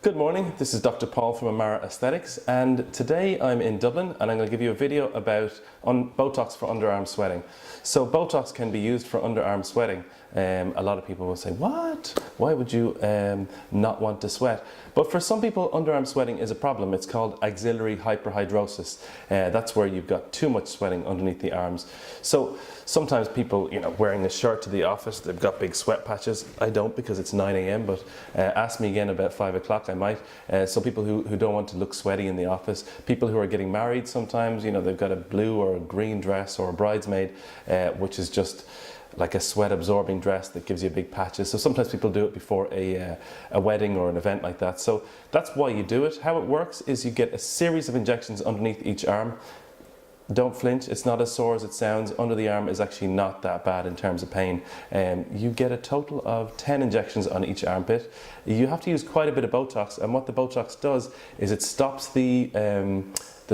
Good morning, this is Dr. Paul from Amara Aesthetics, and today I'm in Dublin and I'm going to give you a video about Botox for underarm sweating. So Botox can be used for underarm sweating. A lot of people will say, what? Why would you not want to sweat? But for some people, underarm sweating is a problem. It's called axillary hyperhidrosis. That's where you've got too much sweating underneath the arms. So sometimes people, wearing a shirt to the office, they've got big sweat patches. I don't, because it's 9 a.m, but ask me again about 5 o'clock, I might. So people who don't want to look sweaty in the office, people who are getting married sometimes, they've got a blue or a green dress or a bridesmaid, which is just like a sweat absorbing dress that gives you big patches. So sometimes people do it before a wedding or an event like that. So that's why you do it. How it works is you get a series of injections underneath each arm. Don't flinch, it's not as sore as it sounds. Under the arm is actually not that bad in terms of pain. You get a total of 10 injections on each armpit. You have to use quite a bit of Botox, and what the Botox does is it stops the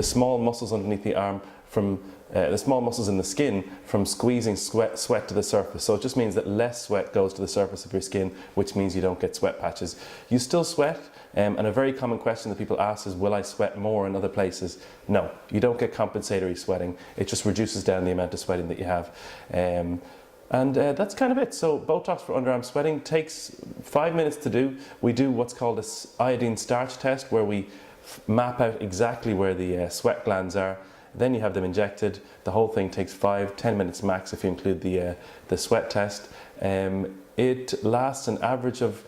small muscles underneath the arm from the small muscles in the skin from squeezing sweat to the surface. So it just means that less sweat goes to the surface of your skin, which means you don't get sweat patches. You still sweat, and a very common question that people ask is, will I sweat more in other places? No, you don't get compensatory sweating. It just reduces down the amount of sweating that you have. And that's kind of it. So Botox for underarm sweating takes 5 minutes to do. We do what's called an iodine starch test, where we map out exactly where the sweat glands are. Then you have them injected. The whole thing takes 5-10 minutes max if you include the sweat test. It lasts an average of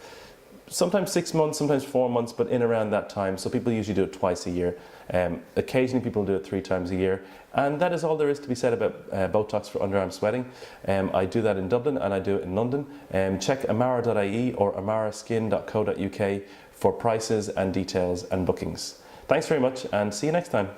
sometimes 6 months, sometimes 4 months, but in around that time. So people usually do it twice a year. Occasionally people do it 3 times a year. And that is all there is to be said about Botox for underarm sweating. I do that in Dublin and I do it in London. Check Amara.ie or amaraskin.co.uk for prices and details and bookings. Thanks very much and see you next time.